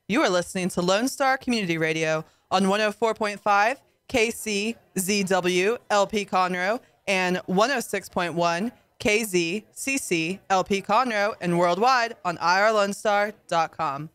You are listening to Lone Star Community Radio on 104.5 KCZW LP Conroe and 106.1 KZCC LP Conroe and worldwide on irlonestar.com.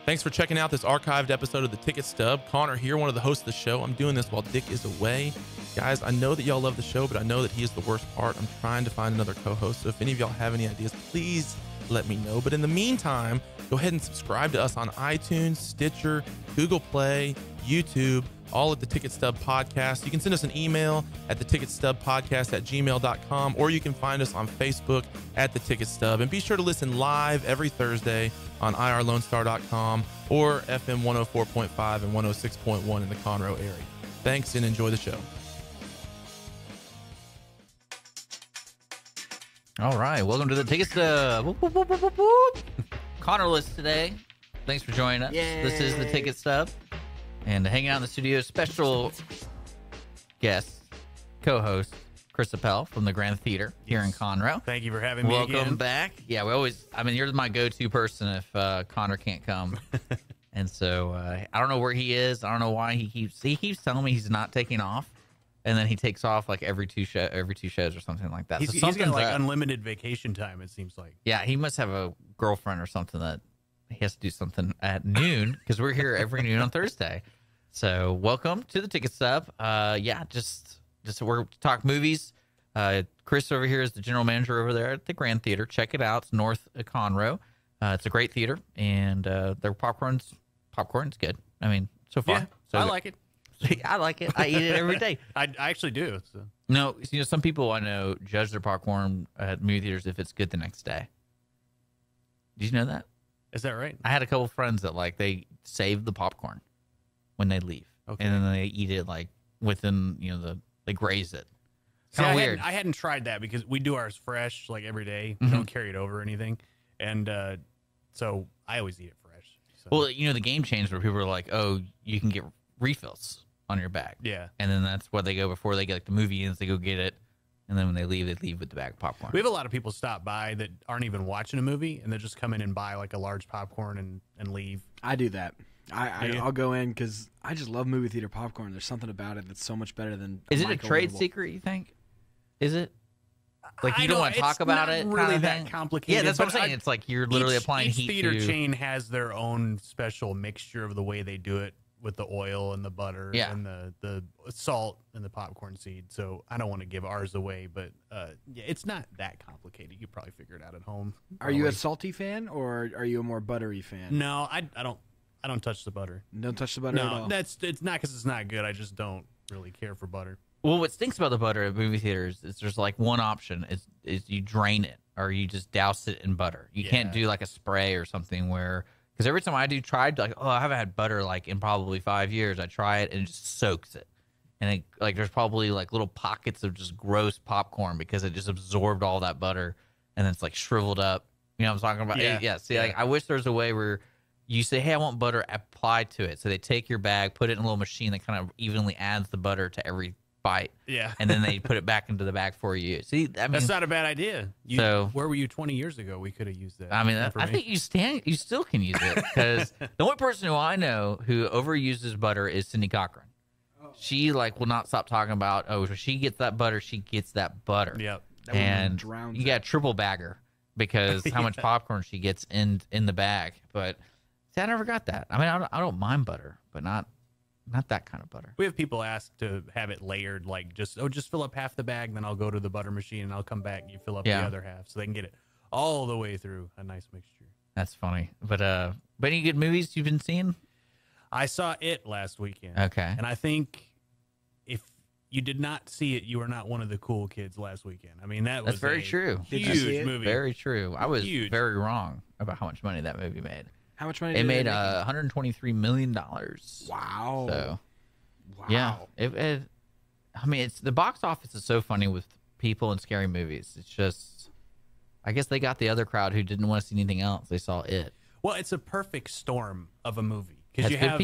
Thanks for checking out this archived episode of the Ticket Stub. Connor here, one of the hosts of the show. I'm doing this while Dick is away. Guys, I know that y'all love the show, but I know that he is the worst part. I'm trying to find another co-host, so if any of y'all have any ideas, please let me know. But in the meantime, go ahead and subscribe to us on iTunes, Stitcher, Google Play, YouTube, all at the Ticket Stub Podcast. You can send us an email at theticketstubpodcast@gmail.com, or you can find us on Facebook at the Ticket Stub. And be sure to listen live every Thursday on irlonestar.com or FM 104.5 and 106.1 in the Conroe area. Thanks and enjoy the show. All right, welcome to the Ticket Stub. Whoop, whoop, whoop, whoop, whoop, whoop. Connorless today. Thanks for joining us. Yay. This is the Ticket Stub. And hanging out in the studio, special guest, co-host, Chris Appel from the Grand Theater here in Conroe. Thank you for having me Welcome again. back. Yeah, you're my go-to person if Connor can't come. And so I don't know where he is. I don't know why he keeps telling me he's not taking off. And then he takes off like every two shows or something like that. He's got like unlimited vacation time, it seems like. Yeah, he must have a girlfriend or something that he has to do something at noon because we're here every noon on Thursday. So welcome to the Ticket Stub. Just we're to talk movies. Chris over here is the general manager over there at the Grand Theater. Check it out. It's north of Conroe. It's a great theater, and their popcorn's good. I mean, so far. Yeah, so I good. like it. I like it. I eat it every day. I actually do. So. No, some people I know judge their popcorn at movie theaters if it's good the next day. Did you know that? Is that right? I had a couple friends that they save the popcorn when they leave, Okay. and then they eat it within they graze it. See, Kind of weird. I hadn't tried that because we do ours fresh like every day. We Mhm. don't carry it over or anything, and so I always eat it fresh. So. Well, the game changed where people are like, "Oh, you can get refills on your bag." Yeah. And then that's where they go before they get the movie ends. They go get it, and then when they leave with the bag of popcorn. We have a lot of people stop by that aren't even watching a movie, and they just come in and buy like a large popcorn and leave. I do that. Yeah. I'll go in because I just love movie theater popcorn. There's something about it that's so much better than. Is it a trade microwavable. secret? You think? Is it? Like I you don't know, want to talk it's about not it? really kind of that thing? complicated, Yeah, that's what I'm but saying. It's like you're literally applying each heat theater to. chain has their own special mixture of the way they do it with the oil and the butter and the salt and the popcorn seed. So I don't want to give ours away, but yeah, it's not that complicated. You could probably figure it out at home. Are you a salty fan or are you a more buttery fan? No, I don't touch the butter. Don't touch the butter at No, all. it's not because it's not good. I just don't really care for butter. Well, what stinks about the butter at movie theaters is there's like one option is you drain it or you just douse it in butter. You can't do like a spray or something because every time I tried I haven't had butter in probably 5 years. I try it and it just soaks it. And there's probably little pockets of just gross popcorn because it just absorbed all that butter and then it's shriveled up. You know what I'm talking about? Yeah. See, I wish there was a way where you say, hey, I want butter applied to it. So they take your bag, put it in a little machine that kind of evenly adds the butter to every bite. Yeah. And then they put it back into the bag for you. See, I mean, That's not a bad idea. Where were you 20 years ago? We could have used that. I mean, I think you still can use it because the only person who I know who overuses butter is Cindy Cochran. She will not stop talking about, when she gets that butter, she gets that butter. Yep. That woman And drowns you it. got a triple bagger because how much popcorn she gets in the bag. But see, I never got that. I mean, I don't mind butter, but not that kind of butter. We have people ask to have it layered, just fill up half the bag, then I'll go to the butter machine and I'll come back and you fill up the other half, so they can get it all the way through a nice mixture. That's funny. But any good movies you've been seeing? I saw It last weekend. Okay. And I think if you did not see it, you were not one of the cool kids last weekend. I mean, that was That's very true. Did you see huge it? movie. Very true. I was Huge. very wrong about how much money that movie made. How much money It did made make? $123 million. Wow. So, Wow. yeah. I mean, the box office is so funny with people and scary movies. It's just, I guess they got the other crowd who didn't want to see anything else. They saw it. Well, it's a perfect storm of a movie because you That's have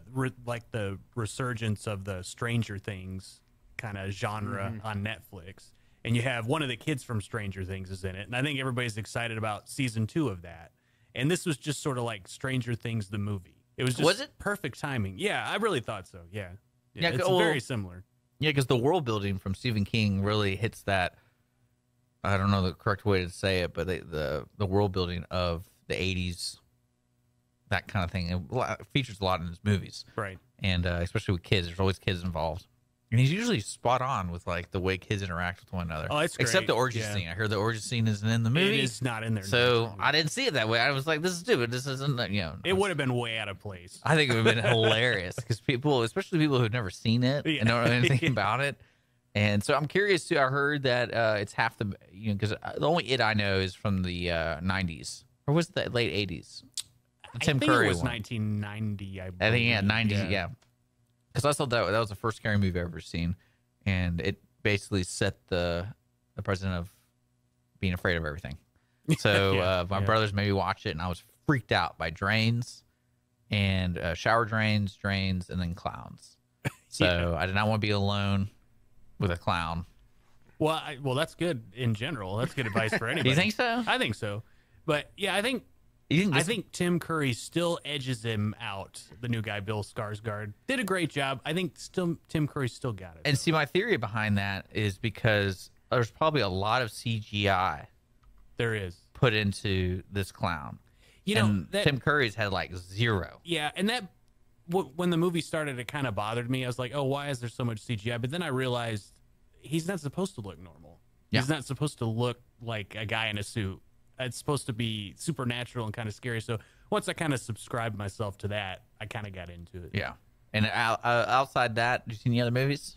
good PR. the resurgence of the Stranger Things kind of genre on Netflix, and you have one of the kids from Stranger Things is in it, and I think everybody's excited about season 2 of that. And this was just sort of like Stranger Things, the movie. It was just Was it? perfect timing. Yeah, I really thought so. Yeah. Yeah, it's well, very similar. Yeah, because the world building from Stephen King really hits that. I don't know the correct way to say it, but the world building of the 80s, that kind of thing, it features a lot in his movies. Right. And especially with kids, there's always kids involved. And he's usually spot on with like the way kids interact with one another. Oh, it's great. Except the orgy Yeah. scene. I heard the orgy scene isn't in the movie. It is not in there. So I didn't see it that way. I was like, this is stupid. This isn't, It would have been way out of place. I think it would have been hilarious because people, especially people who've never seen it and don't know anything about it. And so I'm curious too. I heard that it's half the, because the only It I know is from the 90s, or was it the late 80s? The Tim I think Curry it was one. 1990. I think 90, yeah. yeah. Because I thought that was the first scary movie I've ever seen, and it basically set the precedent of being afraid of everything. So my brothers made me watch it, and I was freaked out by drains and shower drains, and then clowns. So I did not want to be alone with a clown. Well, that's good in general. That's good advice for anybody. Do you think so? I think so. But yeah, I think Tim Curry still edges him out. The new guy, Bill Skarsgård, did a great job. I think Tim Curry still got it. And see, my theory behind that is because there's probably a lot of CGI There is. put into this clown. And Tim Curry's had like zero. Yeah, and that when the movie started, it kind of bothered me. I was like, oh, why is there so much CGI? But then I realized he's not supposed to look normal. Yeah. He's not supposed to look like a guy in a suit. It's supposed to be supernatural and kind of scary. So once I kind of subscribed myself to that, I kind of got into it. Yeah. And outside that, did you see any other movies?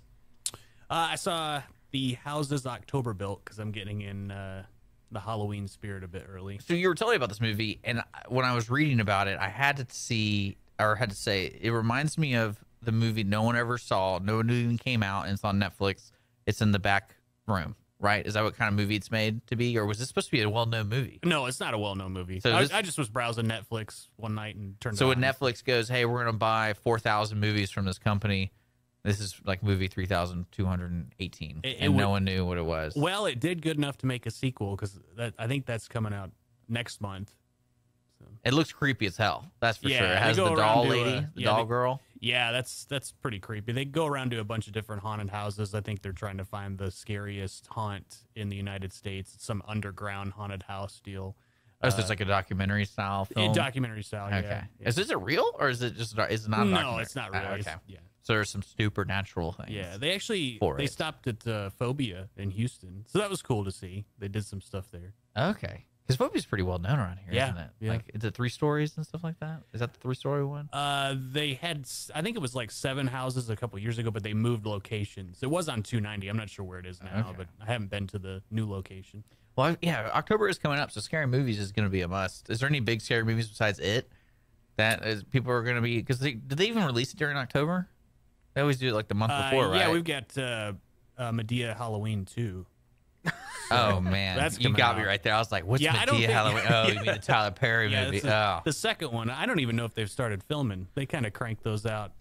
I saw The Houses October Built because I'm getting in the Halloween spirit a bit early. So you were telling me about this movie, and when I was reading about it, I had to say it reminds me of the movie no one ever saw, no one even came out, and it's on Netflix. It's in the back room, right? Is that what kind of movie it's made to be, or was this supposed to be a well-known movie? No, it's not a well-known movie. So I just was browsing Netflix one night and turned it So on. when Netflix goes, hey, we're going to buy 4,000 movies from this company, this is like movie 3,218, and no one knew what it was. Well, it did good enough to make a sequel because I think that's coming out next month. It looks creepy as hell. That's for Yeah, sure. It they has go the around doll to, lady, the doll girl. Yeah, that's pretty creepy. They go around to a bunch of different haunted houses. I think they're trying to find the scariest haunt in the United States. It's some underground haunted house deal. Oh, so it's like a documentary style film? Documentary style, Okay. yeah. Is it real, or is it just is it not a No, documentary? it's not real. Okay. Yeah. So there's some supernatural things. Yeah, they actually for they it. stopped at Phobia in Houston, so that was cool to see. They did some stuff there. Okay. Because Phobia's pretty well known around here, Yeah, isn't it? yeah. Like, is it 3 stories and stuff like that? Is that the 3-story one? They had, I think it was like 7 houses a couple years ago, but they moved locations. It was on 290. I'm not sure where it is now, Okay. but I haven't been to the new location. Well, yeah, October is coming up, so scary movies is going to be a must. Is there any big scary movies besides it that is, people are going to be? Because did they even release it during October? They always do it like the month before, right? Yeah, we've got Medea Halloween too. Oh man, That's you coming got me out. right there. I was like, "What's Yeah, I don't Medea think- Halloween?" Oh, you mean the Tyler Perry Yeah, movie? that's the second one. I don't even know if they've started filming. They kind of cranked those out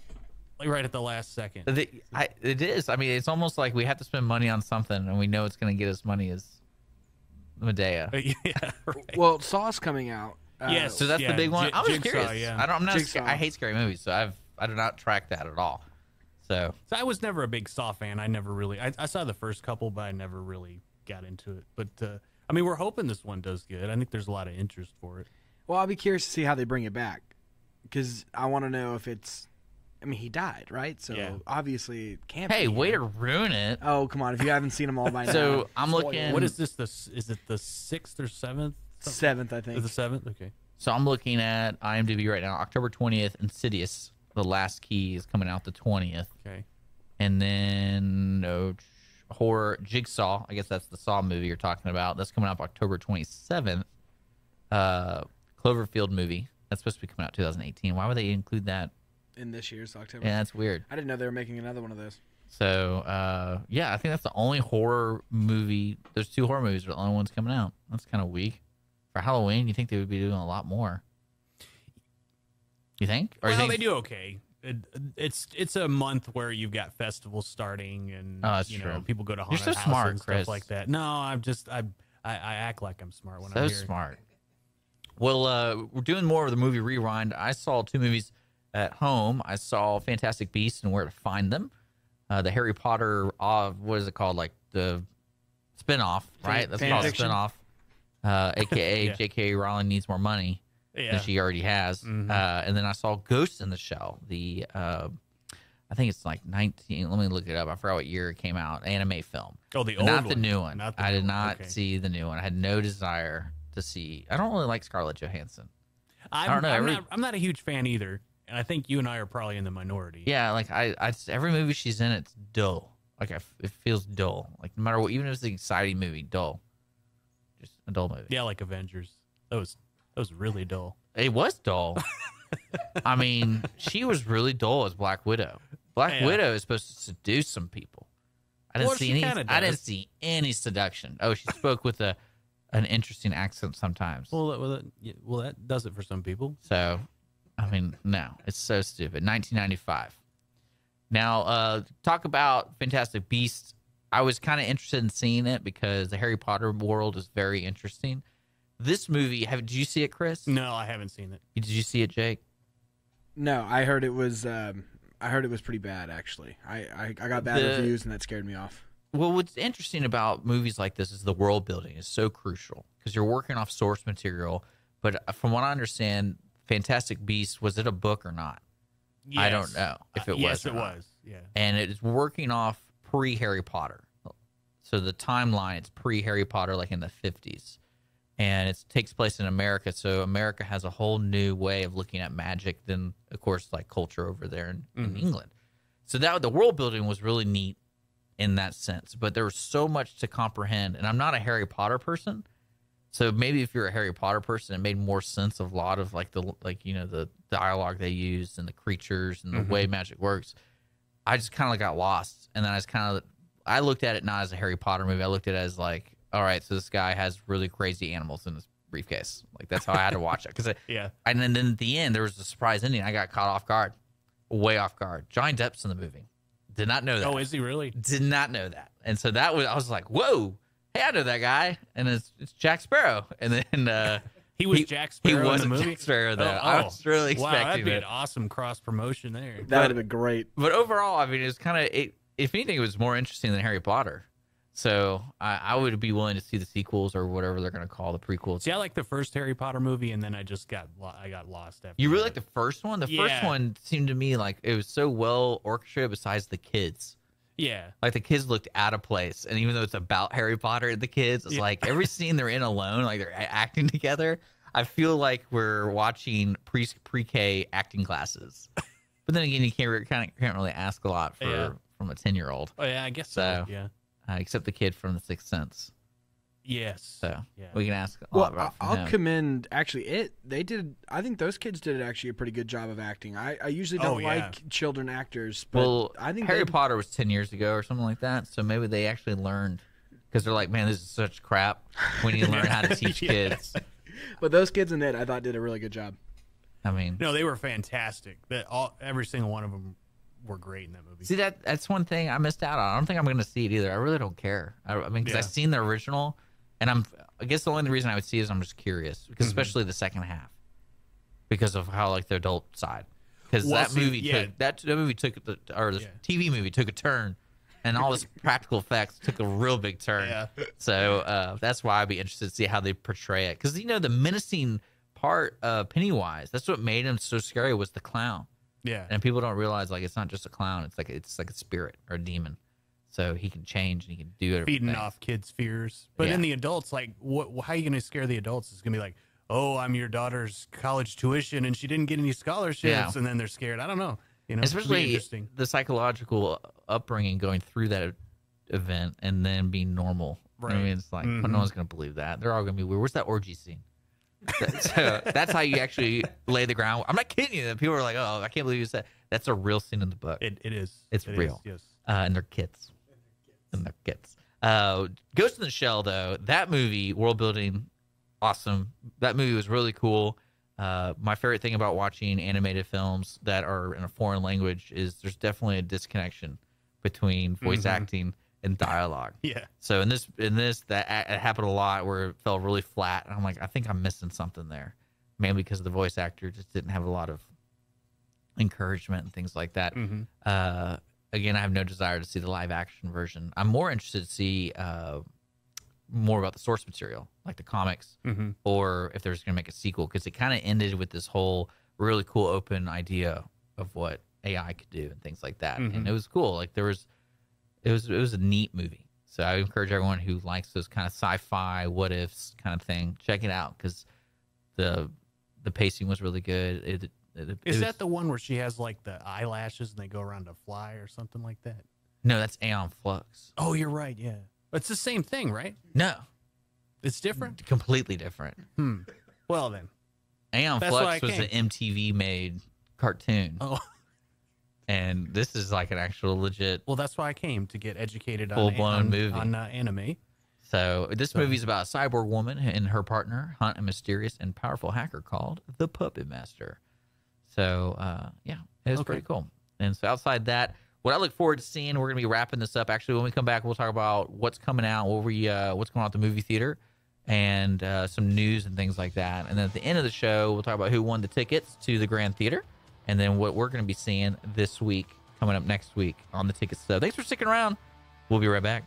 like right at the last second. It is. I mean, it's almost like we have to spend money on something, and we know it's going to get us money as Medea. Yeah, right. Well, Saw's coming out. Yes. So that's Yeah, the big one. I was Jigsaw, curious. yeah. I'm not. Jigsaw. I hate scary movies, so I do not track that at all. So So I was never a big Saw fan. I never really. I saw the first couple, but I never really got into it. But I mean, we're hoping this one does good. I think there's a lot of interest for it. Well, I'll be curious to see how they bring it back because I want to know if it's. I mean, he died, right? So Yeah. obviously it can't. hey, be way to him. ruin it. Oh, come on! If you haven't seen them all by now. So I'm spoil looking. it. What is this? Is it the 6th or 7th? 7th, I Is think. it the 7th? Okay. So I'm looking at IMDb right now. October 20th, Insidious, The Last Key is coming out the 20th, Okay. and then horror Jigsaw. I guess that's the Saw movie you're talking about. That's coming out October 27th. Cloverfield movie. That's supposed to be coming out 2018. Why would they include that? In this year's October. Yeah, that's weird. I didn't know they were making another one of those. So, yeah, I think that's the only horror movie. There's 2 horror movies, but the only one's coming out. That's kind of weak. For Halloween, you think they would be doing a lot more? You think? Or Well, you think they do okay. It's a month where you've got festivals starting and Oh, that's you true. know people go to You're haunted so houses smart, and Chris. stuff like that. No, I act like I'm smart when so I'm here. smart? Well, we're doing more of the movie rewind. I saw 2 movies at home. I saw Fantastic Beasts and Where to Find Them. The Harry Potter, what is it called? Like the spinoff, right? That's called a spinoff. AKA Yeah. J.K. Rowling needs more money than she already has. And then I saw Ghost in the Shell. The I think it's like 19. Let me look it up. I forgot what year it came out. Anime film. Oh, the old not one. the new one. Not the I new did one. not Okay. see the new one. I had no desire to see. I don't really like Scarlett Johansson. I don't know. I'm not a huge fan either, and I think you and I are probably in the minority. Yeah, like I every movie she's in, it's dull. Like it feels dull. Like no matter what, even if it's an exciting movie, dull. Just a dull movie. Yeah, like Avengers. That was really dull. It was dull. I mean, she was really dull as Black Widow. Black Widow is supposed to seduce some people. I didn't see any. I didn't see any seduction. Oh, she spoke with an interesting accent sometimes. Well, that does it for some people. So, I mean, no, it's so stupid. 1995. Now, talk about Fantastic Beasts. I was kind of interested in seeing it because the Harry Potter world is very interesting. This movie, did you see it, Chris? No, I haven't seen it. Did you see it, Jake? No, I heard it was. I heard it was pretty bad. Actually, I got bad reviews, and that scared me off. Well, what's interesting about movies like this is the world building is so crucial because you're working off source material. But from what I understand, Fantastic Beasts, was it a book or not? Yes. I don't know if it was. Yes, or it not. was. Yeah. And it's working off pre-Harry Potter. So the timeline, it's pre-Harry Potter, like in the 50s. And it takes place in America. So America has a whole new way of looking at magic than, of course, like culture over there in England. So that the world building was really neat in that sense. But there was so much to comprehend. And I'm not a Harry Potter person. So maybe if you're a Harry Potter person, it made more sense of a lot of the dialogue they used and the creatures and the way magic works. I just kind of got lost. And then I looked at it not as a Harry Potter movie. I looked at it as like, all right, so this guy has really crazy animals in his briefcase. Like that's how I had to watch it. And then at the end, there was a surprise ending. I got caught off guard, way off guard. Johnny Depp's in the movie. Did not know that. Oh, is he really? Did not know that. And so I was like, whoa, hey, I know that guy. And it's Jack Sparrow. And then he was Jack Sparrow he was in the movie. Jack Sparrow though. I was really expecting that'd be it. an awesome cross promotion there. That would have been great. But overall, I mean, it's kind of if anything, it was more interesting than Harry Potter. So I would be willing to see the sequels or whatever they're going to call the prequels. See, I like the first Harry Potter movie, and then I got lost after. You really that. like the first one? The first one seemed to me like it was so well orchestrated. Besides the kids, Yeah. like the kids looked out of place, and even though it's about Harry Potter and the kids, it's like every scene they're in alone, like they're acting together. I feel like we're watching pre-K acting classes. But then again, you can't really ask a lot from a 10-year-old. Oh yeah, I guess So, so. Yeah. Except the kid from The Sixth Sense. Yes. So Yeah. we can ask a lot Well, about from I'll him. commend actually they did. I think those kids did actually a pretty good job of acting. I usually don't like children actors, but Well, I think Harry Potter was 10 years ago or something like that. So maybe they actually learned because they're like, man, this is such crap. We need to learn how to teach kids. But those kids in it, I thought did a really good job. I mean, No, they were fantastic. Every single one of them were great in that movie. see that's one thing I missed out on. I don't think I'm going to see it either. I really don't care. I mean, because I've seen the original, and I guess the only reason I would see it is I'm just curious, because especially the second half, because of how like the adult side, because that movie took the TV movie took a turn, and all this practical effects took a real big turn. Yeah. So that's why I'd be interested to see how they portray it, because the menacing part of Pennywise, that's what made him so scary, was the clown. Yeah. And people don't realize like it's not just a clown; it's like a spirit or a demon. So he can change and he can do everything. Feeding off kids' fears. But in the adults, like, how are you going to scare the adults? It's going to be like, oh, I'm your daughter's college tuition and she didn't get any scholarships, and then they're scared. I don't know. Especially the psychological upbringing going through that event and then being normal. Right. I mean, it's like no one's going to believe that. They're all going to be weird. Where's that orgy scene? So that's how you actually lay the ground. I'm not kidding you. People are like, oh, I can't believe you said that's a real scene in the book. It is. It's real. Yes. And they're kids. And they're kids. Ghost in the Shell, though, that movie, world building, awesome. That movie was really cool. My favorite thing about watching animated films that are in a foreign language is there's definitely a disconnection between voice acting and dialogue. Yeah. So in this, it happened a lot where it felt really flat. And I'm like, I think I'm missing something there. mainly because the voice actor just didn't have a lot of encouragement and things like that. Again, I have no desire to see the live action version. I'm more interested to see more about the source material, like the comics, or if they're just going to make a sequel, because it kind of ended with this whole really cool open idea of what AI could do and things like that. And it was cool. Like it was a neat movie. So I encourage everyone who likes those kind of sci-fi what ifs kind of thing, check it out, because the pacing was really good. Is that the one where she has like the eyelashes and they go around to fly or something like that? No, that's Aeon Flux. Oh, you're right. Yeah. It's the same thing, right? No. It's different? Completely different. Well, then. Aeon Flux was an MTV made cartoon. Oh. And this is like an actual legit. Well, that's why I came, to get educated full-blown movie on anime. So this movie is about a cyborg woman and her partner hunt a mysterious and powerful hacker called the Puppet Master. So yeah, it was pretty cool. And so outside that, what I look forward to seeing, we're gonna be wrapping this up. Actually, when we come back, we'll talk about what's coming out, what's going on at the movie theater, and some news and things like that. And then at the end of the show, we'll talk about who won the tickets to the Grand Theater, and then what we're going to be seeing this week, coming up next week on the Ticket Stub. Thanks for sticking around. We'll be right back.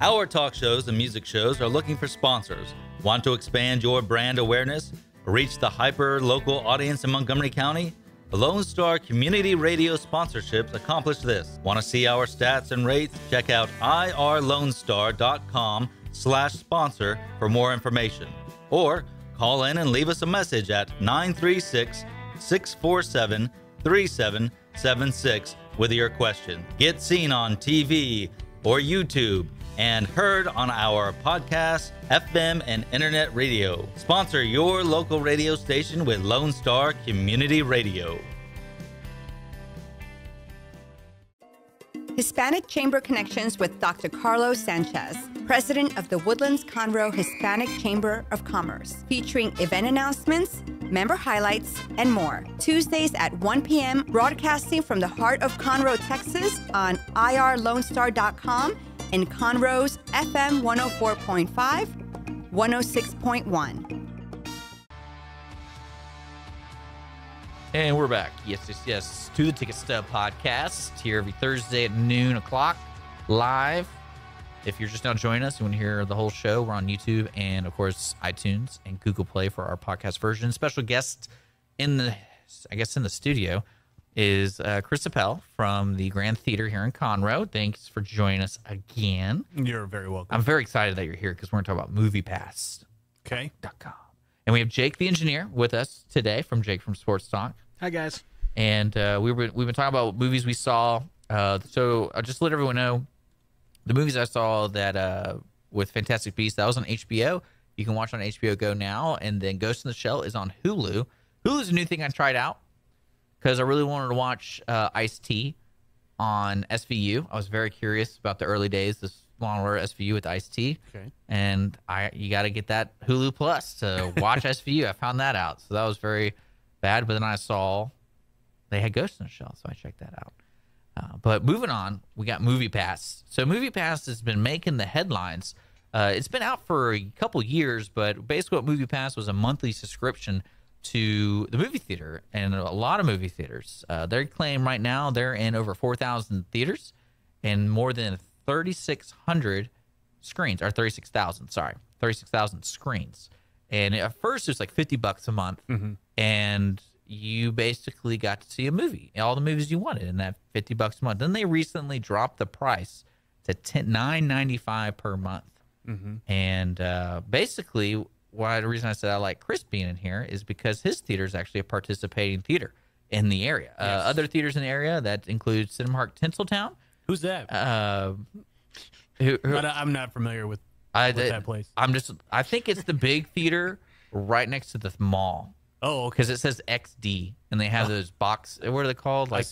Our talk shows and music shows are looking for sponsors. Want to expand your brand awareness? Reach the hyper-local audience in Montgomery County? Lone Star Community Radio sponsorships accomplish this. Want to see our stats and rates? Check out irlonestar.com/sponsor for more information. Or call in and leave us a message at 936-647-3776 with your question. Get seen on TV or YouTube and heard on our podcast, FM, and internet radio. Sponsor your local radio station with Lone Star Community Radio. Hispanic Chamber Connections with Dr. Carlos Sanchez, president of the Woodlands Conroe Hispanic Chamber of Commerce, featuring event announcements, member highlights, and more. Tuesdays at 1 p.m., broadcasting from the heart of Conroe, Texas on irlonestar.com and Conroe's FM 104.5, 106.1. And we're back. Yes, to the Ticket Stub podcast, here every Thursday at noon o'clock, live. If you're just now joining us, you want to hear the whole show, we're on YouTube and, of course, iTunes and Google Play for our podcast version. Special guest in the studio is Chris Appel from the Grand Theater here in Conroe. Thanks for joining us again. You're very welcome. I'm very excited that you're here because we're going to talk about MoviePass.com. Okay. And we have Jake the engineer with us today from Jake from Sports Talk. Hi, guys. And we've been talking about movies we saw. So I'll just let everyone know the movies I saw that with Fantastic Beasts, that was on HBO. You can watch on HBO Go now. And then Ghost in the Shell is on Hulu. Hulu's a new thing I tried out because I really wanted to watch Ice-T on SVU. I was very curious about the early days, this Law & Order SVU with Ice-T. Okay. And you got to get that Hulu Plus to watch SVU. I found that out. So that was very bad. But then I saw they had Ghost in the Shell, so I checked that out. But moving on, we got MoviePass. So MoviePass has been making the headlines. It's been out for a couple years, but basically what MoviePass was a monthly subscription to the movie theater and a lot of movie theaters. They claim right now they're in over 4,000 theaters and more than 3,600 screens, or 36,000 screens. And at first it was like $50 a month, and you basically got to see a movie, all the movies you wanted in that $50 a month. Then they recently dropped the price to $9.95 per month. And basically, the reason I said I like Chris being in here is because his theater is actually a participating theater in the area. Yes. Other theaters in the area that include Cinemark Tinseltown. Who's that? But I'm not familiar with that place. I think it's the big theater right next to the mall. Oh, okay. Because it says XD, and they have those what are they called? Like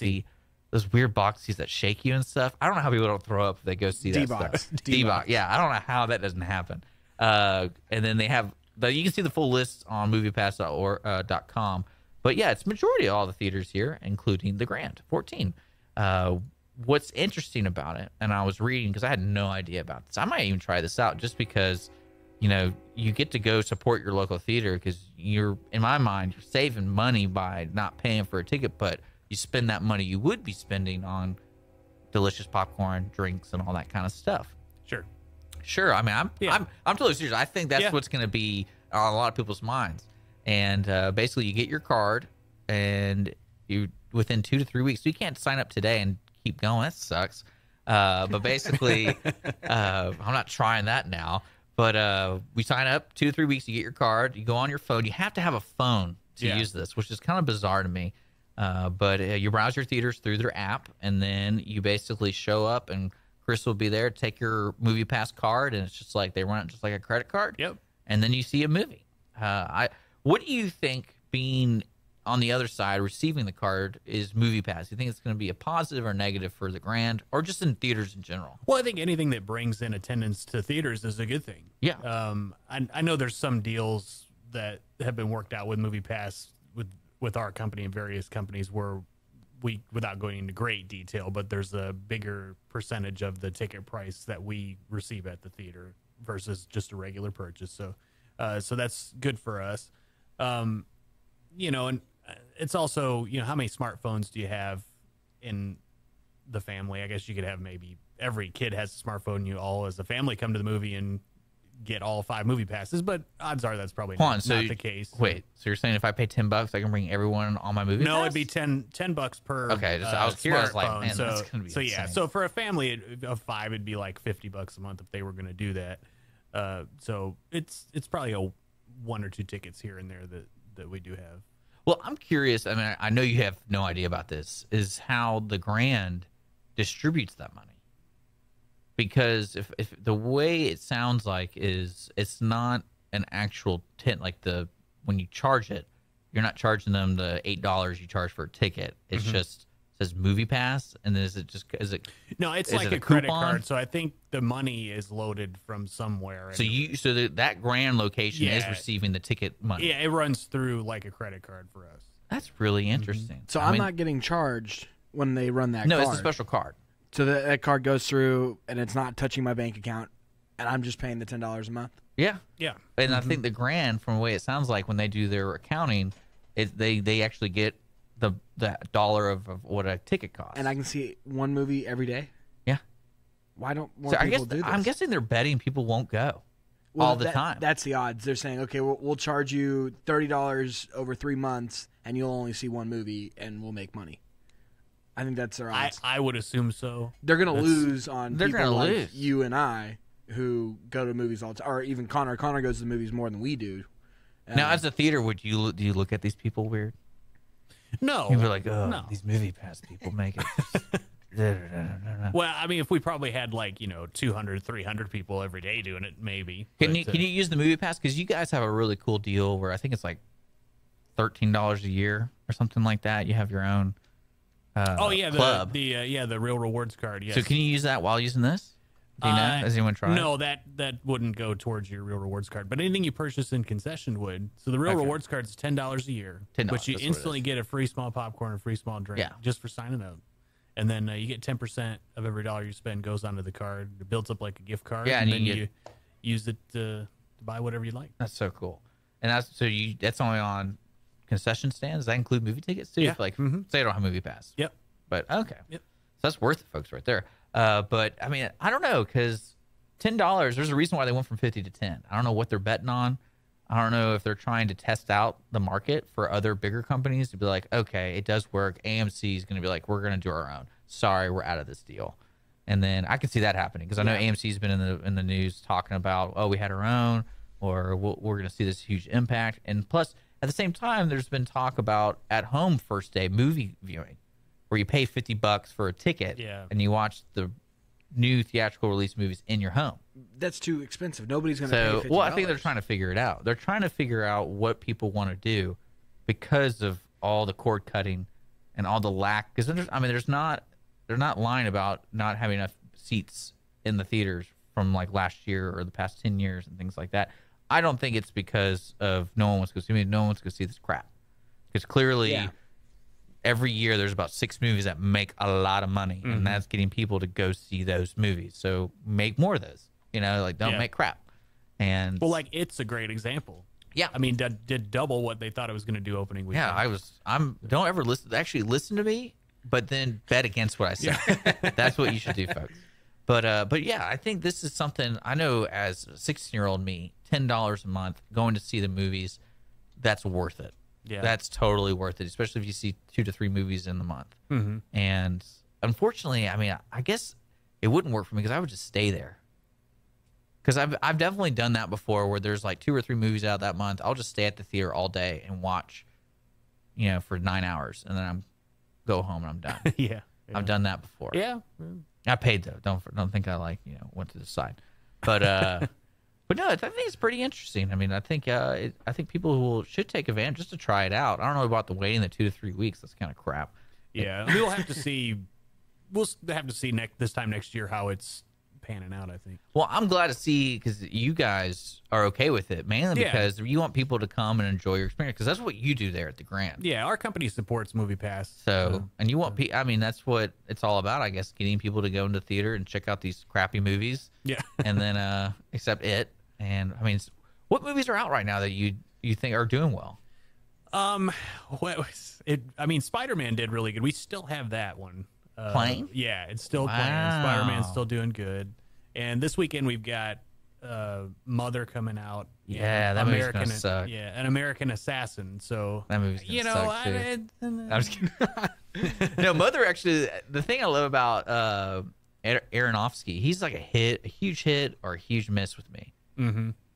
those weird boxes that shake you and stuff. I don't know how people don't throw up if they go see that stuff. D-box. Yeah, I don't know how that doesn't happen. And then they have, you can see the full list on moviepass.com. But yeah, it's majority of all the theaters here, including the Grand 14. What's interesting about it, and I was reading because I had no idea about this. I might even try this out just because you get to go support your local theater because you're, in my mind, you're saving money by not paying for a ticket, but you spend that money you would be spending on delicious popcorn, drinks, and all that kind of stuff. Sure. I mean, I'm totally serious. I think that's what's going to be on a lot of people's minds. And basically, you get your card, and you within 2 to 3 weeks. So you can't sign up today and keep going. That sucks. But basically, I'm not trying that now. But we sign up 2 to 3 weeks. You get your card. You go on your phone. You have to have a phone to use this, which is kind of bizarre to me. But you browse your theaters through their app, and then you basically show up, and Chris will be there, take your Movie Pass card, and it's just like they run it just like a credit card. Yep. And then you see a movie. What do you think, being on the other side, receiving the card, is Movie Pass? Do you think it's going to be a positive or negative for the Grand, or just in theaters in general? Well, I think anything that brings in attendance to theaters is a good thing. Yeah. I know there's some deals that have been worked out with Movie Pass with our company and various companies where we, without going into great detail, but there's a bigger percentage of the ticket price that we receive at the theater versus just a regular purchase. So that's good for us. And it's also, how many smartphones do you have in the family? I guess you could have maybe every kid has a smartphone. You all as a family come to the movie and get all 5 movie passes, but odds are that's probably not the case. Wait, so you're saying if I pay $10, I can bring everyone on my movie pass? No, it'd be $10 per. Okay, I was curious. Like, man, that's gonna be insane. Yeah. So for a family of 5, it'd be like $50 a month if they were going to do that. So it's probably a 1 or 2 tickets here and there that we do have. Well, I'm curious. I mean, I know you have no idea about this. Is how the Grand distributes that money? Because if the way it sounds like is it's not an actual tent, like when you charge it, you're not charging them the $8 you charge for a ticket. It's just says Movie Pass, and then is it? No, it's like a credit card. So I think the money is loaded from somewhere. So that Grand location is receiving the ticket money. Yeah, it runs through like a credit card for us. That's really interesting. So I'm not getting charged when they run that card. No, it's a special card. So that card goes through, and it's not touching my bank account, and I'm just paying the $10 a month? Yeah. Yeah. And I think the Grand, from the way it sounds like, when they do their accounting, they actually get the dollar of what a ticket costs. And I can see one movie every day? Yeah. Why don't more people do this? I'm guessing they're betting people won't go all the time. That's the odds. They're saying, okay, we'll charge you $30 over 3 months, and you'll only see one movie, and we'll make money. I think that's their odds. I would assume so. They're going to lose on people like lose. You and I who go to movies all the time, or even Connor. Connor goes to the movies more than we do. Now, as a theater, do you look at these people weird? No. You'd be like, no. These Movie Pass people make it. Well, I mean, if we probably had 200, 300 people every day doing it, maybe. Can you use the Movie Pass? Because you guys have a really cool deal where I think it's like $13 a year or something like that. You have your own. Club. The Real Rewards card. Yes. So can you use that while using this? Do you know? Has anyone tried? No, that wouldn't go towards your Real Rewards card. But anything you purchase in concession would. So the Real Rewards card is $10 a year. $10, but you instantly get a free small popcorn and free small drink just for signing up. And then you get 10% of every dollar you spend goes onto the card. It builds up like a gift card. Yeah, and then you use it to buy whatever you like. That's so cool. And that's only on concession stands. Does that include movie tickets too? Yeah. Say I don't have Movie Pass. Yep. But okay. Yep. So that's worth it, folks, right there. But I mean, I don't know, because $10. There's a reason why they went from 50 to 10. I don't know what they're betting on. I don't know if they're trying to test out the market for other bigger companies to be like, okay, it does work. AMC is going to be like, we're going to do our own. Sorry, we're out of this deal. And then I can see that happening because I know AMC's been in the news talking about, we had our own, or we're going to see this huge impact. And plus, at the same time, there's been talk about at-home first-day movie viewing, where you pay $50 for a ticket and you watch the new theatrical release movies in your home. That's too expensive. Nobody's going to pay $50. Well, I think they're trying to figure it out. They're trying to figure out what people want to do because of all the cord cutting and all the lack. Because they're not lying about not having enough seats in the theaters from like last year or the past 10 years and things like that. I don't think it's because of no one wants to go see no one wants to go see this crap. Because clearly every year there's about 6 movies that make a lot of money, and that's getting people to go see those movies. So make more of those. Don't make crap. And well, like it's a great example. Yeah, I mean, did double what they thought it was going to do opening weekend. Yeah, don't ever listen to me, but then bet against what I say. Yeah. That's what you should do, folks. But yeah, I think this is something I know as a 16-year-old me, $10 a month going to see the movies, that's worth it. Yeah, that's totally worth it, especially if you see 2 to 3 movies in the month. Mm-hmm. And unfortunately, I mean, I guess it wouldn't work for me because I would just stay there. Because I've definitely done that before, where there's like 2 or 3 movies out that month. I'll just stay at the theater all day and watch, for 9 hours, and then go home and I'm done. Yeah, I've done that before. Yeah, I paid though. Don't think I went to the side, but but no, I think it's pretty interesting. I mean, I think people should take advantage just to try it out. I don't know about the waiting the 2 to 3 weeks. That's kind of crap. Yeah, we'll have to see. We'll have to see this time next year how it's panning out, I think. Well, I'm glad to see because you guys are okay with it, mainly because you want people to come and enjoy your experience, because that's what you do there at the Grand. Yeah, our company supports MoviePass. So, and you want I mean, that's what it's all about, I guess, getting people to go into theater and check out these crappy movies. Yeah. And then accept it. And I mean, what movies are out right now that you think are doing well? Spider-Man did really good. We still have that one. Playing? Yeah, it's still playing. Spider-Man's still doing good. And this weekend we've got Mother coming out. Yeah, that movie's gonna suck. Yeah, An American Assassin. So that movie's gonna suck too. I'm just kidding. No, Mother actually. The thing I love about Aronofsky, he's like a huge hit or a huge miss with me.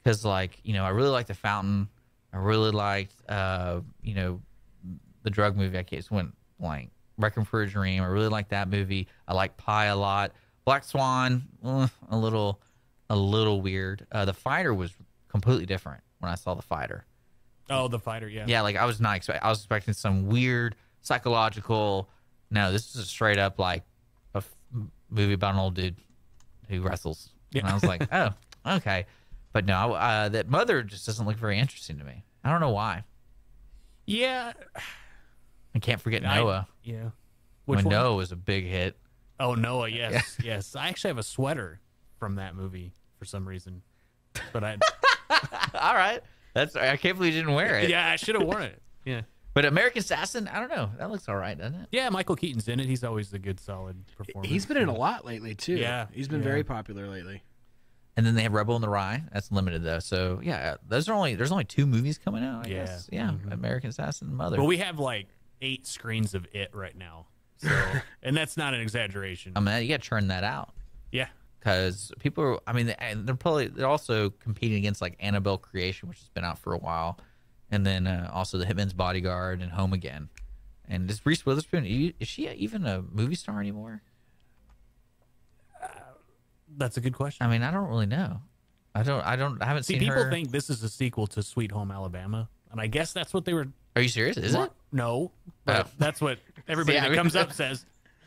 Because I really liked The Fountain. I really liked the drug movie. I just went blank. Requiem for a Dream. I really like that movie. I like Pi a lot. Black Swan, a little weird. The Fighter was completely different when I saw The Fighter. Oh, The Fighter, yeah. Yeah, I was not expecting. I was expecting some weird psychological. No, this is a straight up movie about an old dude who wrestles. Yeah. And I was like, oh, okay. But no, that Mother just doesn't look very interesting to me. I don't know why. Yeah. I can't forget Noah. Yeah. When Noah was a big hit. Oh, Noah, yes. Yeah. Yes. I actually have a sweater from that movie for some reason. But all right. I can't believe you didn't wear it. Yeah, I should have worn it. Yeah. But American Assassin, I don't know. That looks all right, doesn't it? Yeah, Michael Keaton's in it. He's always a good, solid performer. He's been in a lot lately, too. Yeah. He's been very popular lately. And then they have Rebel in the Rye. That's limited, though. So, yeah, there's only 2 movies coming out, I guess. Yeah, American Assassin and Mother. Well, we have 8 screens of it right now. So, and that's not an exaggeration. I mean, you got to churn that out. Yeah. Because people they're also competing against Annabelle Creation, which has been out for a while. And then also The Hitman's Bodyguard and Home Again. And is Reese Witherspoon, is she even a movie star anymore? That's a good question. I mean, I don't really know. I haven't seen her. People think this is a sequel to Sweet Home Alabama, and I guess that's what they were. Are you serious? Is it? No, but that's what everybody that comes up says.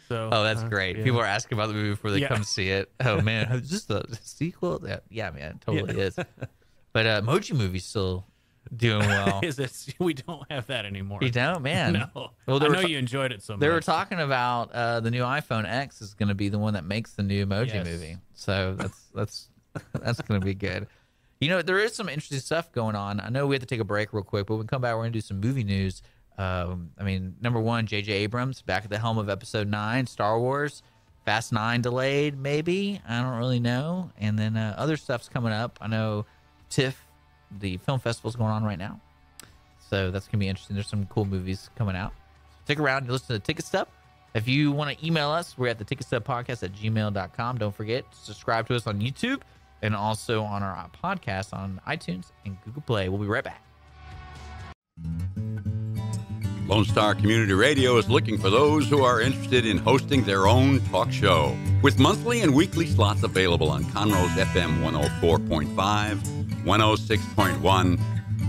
So, that's great. Yeah. People are asking about the movie before they come see it. Oh man, is this a sequel? Yeah, man, it totally is. But Emoji Movie's still doing well. Is it? We don't have that anymore. You don't, man. No. Well, I know you enjoyed it so much. They were talking about the new iPhone X is going to be the one that makes the new Emoji Movie. So that's going to be good. There is some interesting stuff going on. I know we have to take a break real quick, but when we come back, we're going to do some movie news. Number one, J.J. Abrams back at the helm of Episode 9, Star Wars. Fast 9 delayed, maybe. I don't really know. And then other stuff's coming up. I know TIFF, the film festival's going on right now. So that's going to be interesting. There's some cool movies coming out. Stick around and listen to Ticket Stub. If you want to email us, we're at theticketstubpodcast@gmail.com. Don't forget to subscribe to us on YouTube and also on our podcast on iTunes and Google Play. We'll be right back. Lone Star Community Radio is looking for those who are interested in hosting their own talk show. With monthly and weekly slots available on Conroe's FM 104.5, 106.1,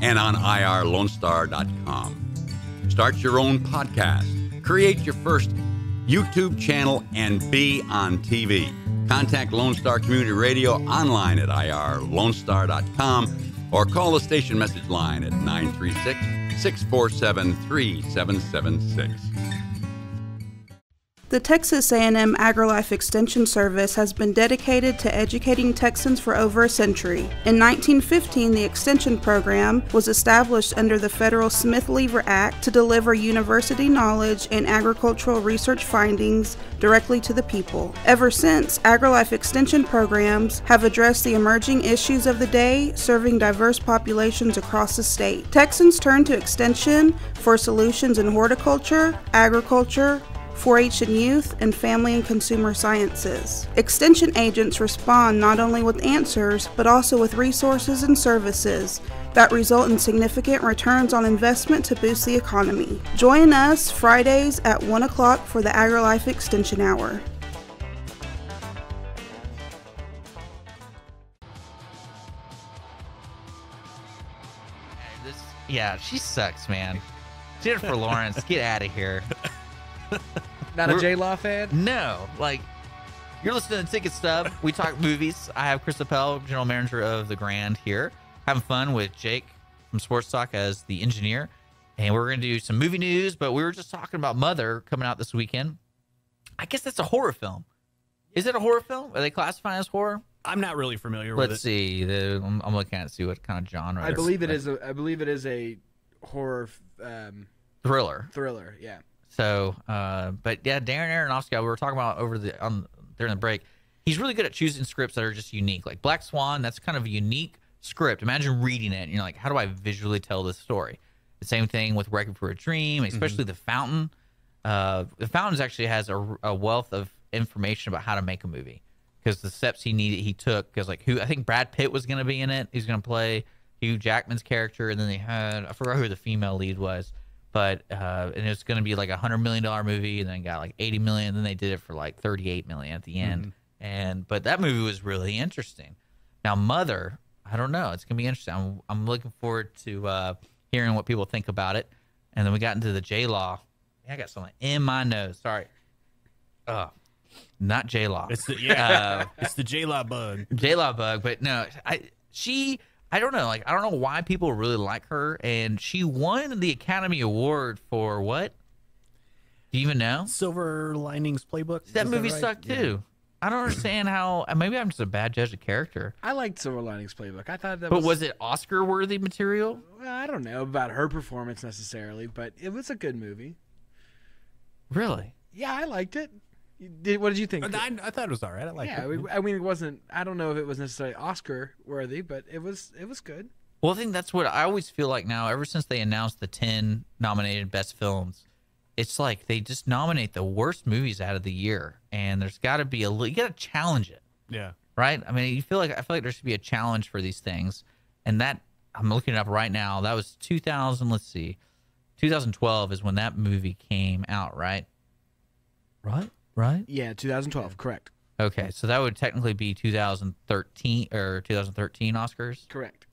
and on irlonestar.com. Start your own podcast, create your first YouTube channel, and be on TV. Contact Lone Star Community Radio online at irlonestar.com or call the station message line at 936-647-3776. The Texas A&M AgriLife Extension Service has been dedicated to educating Texans for over a century. In 1915, the Extension Program was established under the federal Smith-Lever Act to deliver university knowledge and agricultural research findings directly to the people. Ever since, AgriLife Extension programs have addressed the emerging issues of the day, serving diverse populations across the state. Texans turn to Extension for solutions in horticulture, agriculture, 4-H and youth, and family and consumer sciences. Extension agents respond not only with answers, but also with resources and services that result in significant returns on investment to boost the economy. Join us Fridays at 1 o'clock for the AgriLife Extension Hour. Yeah, she sucks, man. Jennifer Lawrence, get out of here. Not a J-Law fan? No. Like, you're listening to Ticket Stub. We talk movies. I have Chris Appel, general manager of The Grand here, having fun with Jake from Sports Talk as the engineer. And we're going to do some movie news, but we were just talking about Mother coming out this weekend. I guess that's a horror film. Is it a horror film? Are they classifying as horror? I'm not really familiar with it. Let's see. I'm looking at it, see what kind of genre. I believe it is a horror thriller. Thriller, yeah. So, but yeah, Darren Aronofsky, we were talking about during the break. He's really good at choosing scripts that are just unique. Like Black Swan, that's kind of a unique script. Imagine reading it and you're like, how do I visually tell this story? The same thing with Requiem for a Dream, especially The Fountain. The Fountain actually has a wealth of information about how to make a movie because the steps he took. Because I think Brad Pitt was going to be in it. He's going to play Hugh Jackman's character, and then they had, I forgot who the female lead was. But and it was going to be like $100 million movie, and then got like $80 million. And then they did it for like $38 million at the end. But that movie was really interesting. Now, Mother, I don't know. It's going to be interesting. I'm looking forward to hearing what people think about it. And then we got into the J-Law. I got something in my nose. Sorry. Not J-Law. It's the it's the J-Law bug. J-Law bug, but no, I don't know. Like, I don't know why people really like her, and she won the Academy Award for what? Do you even know? Silver Linings Playbook. That movie sucked too. I don't understand how. Maybe I'm just a bad judge of character. I liked Silver Linings Playbook. I thought that. But was it Oscar-worthy material? Well, I don't know about her performance necessarily, but it was a good movie. Really? Yeah, I liked it. What did you think? I thought it was all right. I liked it. I mean, it wasn't. I don't know if it was necessarily Oscar worthy, but it was good. Well, I think that's what I always feel like now. Ever since they announced the 10 nominated best films, it's like they just nominate the worst movies out of the year, and there's got to be you got to challenge it. Yeah. Right. I mean, I feel like there should be a challenge for these things, and that I'm looking it up right now. That was 2000. Let's see, 2012 is when that movie came out. Right. Right? Yeah, 2012, correct. Okay, so that would technically be 2013 or 2013 Oscars? Correct.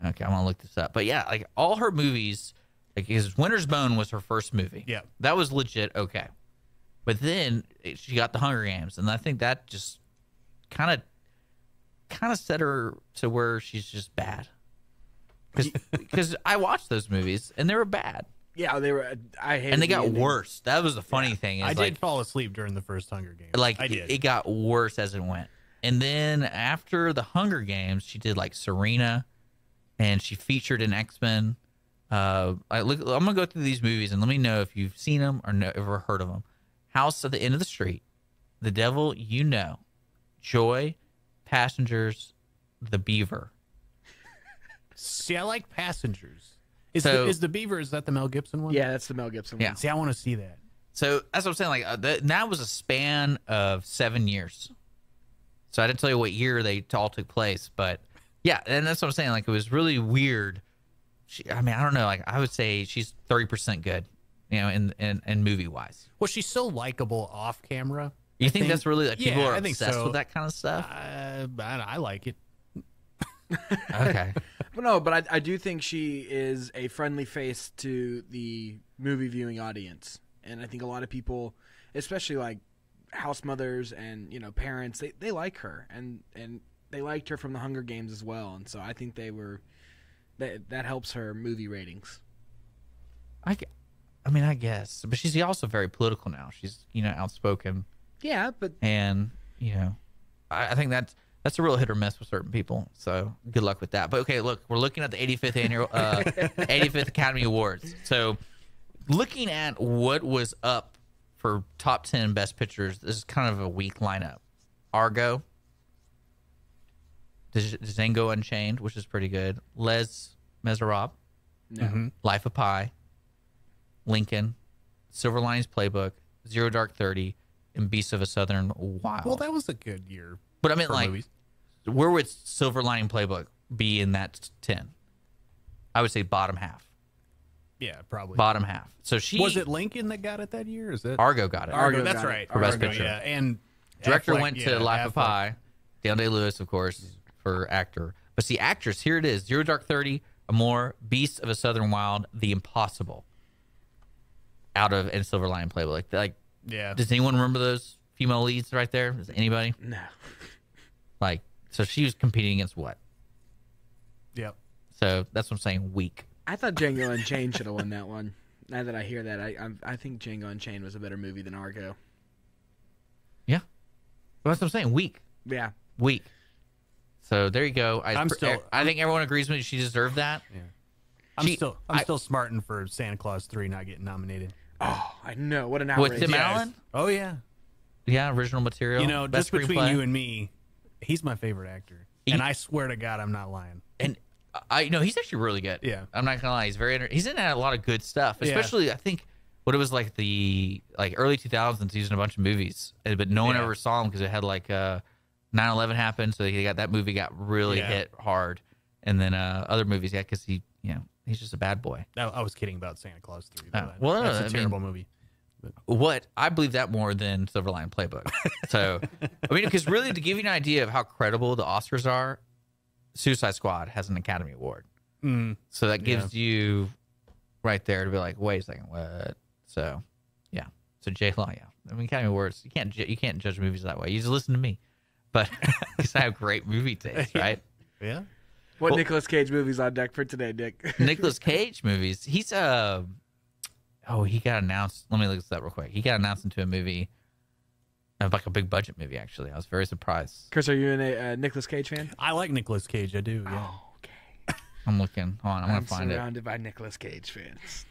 Okay, I'm going to look this up. But yeah, like all her movies, like his Winter's Bone was her first movie. Yeah. That was legit okay. But then she got the Hunger Games, and I think that just kind of set her to where she's just bad. Because I watched those movies, and they were bad. Yeah, they were. I hated. And they got worse. That was the funny thing. I did fall asleep during the first Hunger Games. Like I did. It got worse as it went. And then after the Hunger Games, she did like Serena, and she featured in X-Men. I'm gonna go through these movies and let me know if you've seen them or ever heard of them. House at the End of the Street, The Devil You Know, Joy, Passengers, The Beaver. See, I like Passengers. Is the Beaver, is that the Mel Gibson one? Yeah, that's the Mel Gibson one. Yeah. See, I want to see that. So that's what I'm saying. Like that was a span of 7 years. So I didn't tell you what year they all took place, but yeah, and that's what I'm saying. Like it was really weird. I don't know. Like I would say she's 30% good, in movie wise. Well, she's so likable off camera. You think that's really like people are I think obsessed so. with that kind of stuff? I like it. Okay. But I do think she is a friendly face to the movie viewing audience, and I think a lot of people, especially like house mothers and parents, they like her, and they liked her from the Hunger Games as well, and so I think that helps her movie ratings. I mean, I guess, but she's also very political now. She's outspoken. Yeah, but And I think that's a real hit or miss with certain people. So good luck with that. But okay, look, we're looking at the 85th annual 85th Academy Awards. So looking at what was up for top 10 best pictures, this is kind of a weak lineup. Argo, Django Unchained, which is pretty good. Les Miserables, Life of Pi, Lincoln, Silver Linings Playbook, Zero Dark 30, and Beasts of a Southern Wild. Well, that was a good year. But I mean, for like, movies. where would Silver Lining Playbook be in that 10? I would say bottom half. Yeah, probably. Bottom half. So Was it Lincoln that got it that year? Is it Argo got it. Argo, Argo that's got it. right. For Best Argo, Picture. yeah. And Director Affleck, went to yeah, Life of Affleck. Pi. Daniel Day-Lewis, of course, for actor. But see, actress, here it is. Zero Dark 30, Amore, Beasts of a Southern Wild, The Impossible. And Silver Lining Playbook. Like, Yeah. does anyone remember those female leads right there? Does anybody? no. Like, so she was competing against what? Yep. So that's what I'm saying, weak. I thought Django Unchained should have won that one. Now that I hear that, I think Django Unchained was a better movie than Argo. Yeah. Well, that's what I'm saying, weak. Yeah. Weak. So there you go. I think everyone agrees with me. She deserved that. Yeah. I'm still smarting for Santa Claus 3 not getting nominated. Oh, I know. What an outrage. With Tim Yes. Allen? Oh yeah. Yeah, original material. Just best between screenplay. you and me, he's my favorite actor. And I swear to God, I'm not lying. And he's actually really good. Yeah. I'm not gonna lie. He's he's in a lot of good stuff. Yeah. Especially, I think, what it was like the early 2000s. He was in a bunch of movies, but no one Yeah. ever saw him because it had 9/11 happened, so that movie got really hit hard. And then other movies, because he's just a bad boy. I was kidding about Santa Claus 3. Oh, well, That's I a mean- terrible movie. What I believe that more than Silver Lining Playbook. So, I mean, because really, to give you an idea of how credible the Oscars are, Suicide Squad has an Academy Award. So that gives you right there to be like, wait a second, what? So, yeah. So J-Law, yeah. I mean, Academy Awards, you can't judge movies that way. You just listen to me, but because I have great movie taste, right? Yeah. What Nicolas Cage movies on deck for today, Dick? Nicolas Cage movies. He's he got announced. Let me look this up real quick. He got announced into a movie, like a big budget movie. Actually, I was very surprised. Chris, are you a Nicolas Cage fan? I like Nicolas Cage. I do. Yeah. Oh, okay. I'm looking. Hold on, I'm gonna find it. surrounded by Nicolas Cage fans.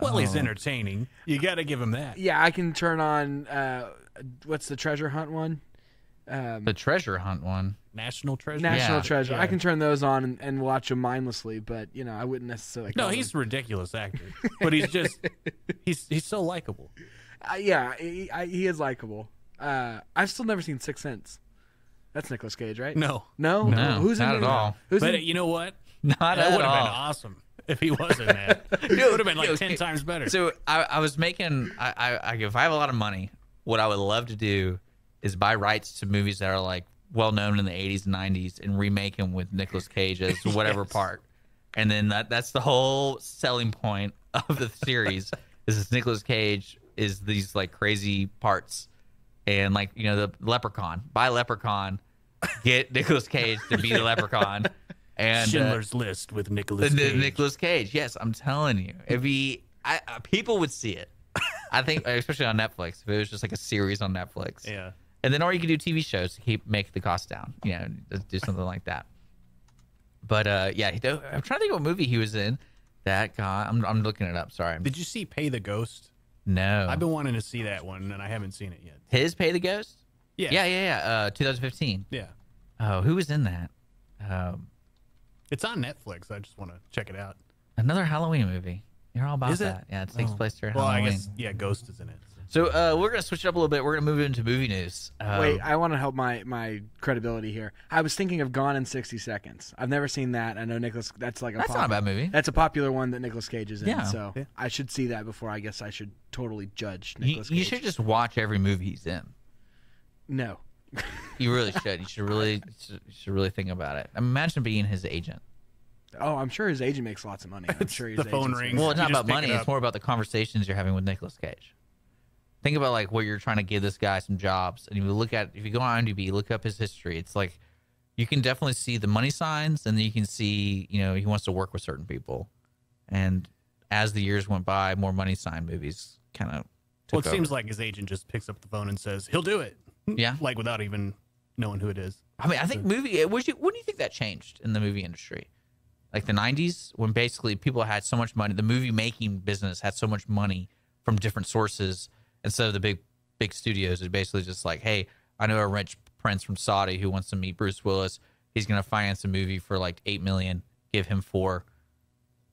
Well, he's entertaining. You got to give him that. Yeah, I can turn on. What's the treasure hunt one? The treasure hunt one. National Treasure. National Yeah. Treasure. Yeah. I can turn those on and watch them mindlessly, but I wouldn't necessarily. No, call he's them. a ridiculous actor, but he's just he's so likable. Yeah, he is likable. I've still never seen Sixth Sense. That's Nicolas Cage, right? No, No, No, Who's not in at it? all. Who's but in? you know what? Not That at would have been all. awesome if he was in that. It would have been like 10 times better. So I was making. If I have a lot of money, what I would love to do is buy rights to movies that are like well known in the 80s and 90s and remake them with Nicolas Cage as whatever part, and then that's the whole selling point of the series. Is this Nicolas Cage is these like crazy parts, and the Leprechaun. Buy Leprechaun, get Nicolas Cage to be the Leprechaun. And Schindler's List with Nicolas Cage. Nicolas Cage, yes, I'm telling you, it'd be people would see it. I think, especially on Netflix, if it was just like a series on Netflix. Yeah. And then, or you could do TV shows to make the cost down. Do something like that. But yeah, I'm trying to think of what movie he was in. That guy, I'm looking it up. Sorry. Did you see Pay the Ghost? No. I've been wanting to see that one, and I haven't seen it yet. His Pay the Ghost. Yeah. Yeah. 2015. Yeah. Oh, who was in that? It's on Netflix. I just want to check it out. Another Halloween movie. You're all about Is it? that. Yeah, it takes place during Well, Halloween. I guess, yeah, Ghost is in it. So we're going to switch it up a little bit. We're going to move into movie news. Wait, I want to help my credibility here. I was thinking of Gone in 60 Seconds. I've never seen that. I know Nicholas. That's like That's not a bad movie. That's a popular one that Nicolas Cage is in. Yeah. So I should see that before. I guess I should totally judge You, Nicolas Cage. you should just watch every movie he's in. No. You really should. You should really think about it. Imagine being his agent. Oh, I'm sure his agent makes lots of money. I'm sure his the phone agent's rings. Well, it's You not just about pick money. it It's up. more about the conversations you're having with Nicolas Cage. Think about like where you're trying to give this guy some jobs, and if you go on IMDb, look up his history. It's like you can definitely see the money signs, and then you can see he wants to work with certain people. And as the years went by, more money signed movies kind of Well, took it seems over. like his agent just picks up the phone and says he'll do it. Yeah. Like without even knowing who it is. I mean, I think when do you think that changed in the movie industry? Like the 90s, when basically people had so much money, the movie making business had so much money from different sources instead of the big studios. It's basically just like, hey, I know a rich prince from Saudi who wants to meet Bruce Willis. He's going to finance a movie for like $8 million. Give him $4 million.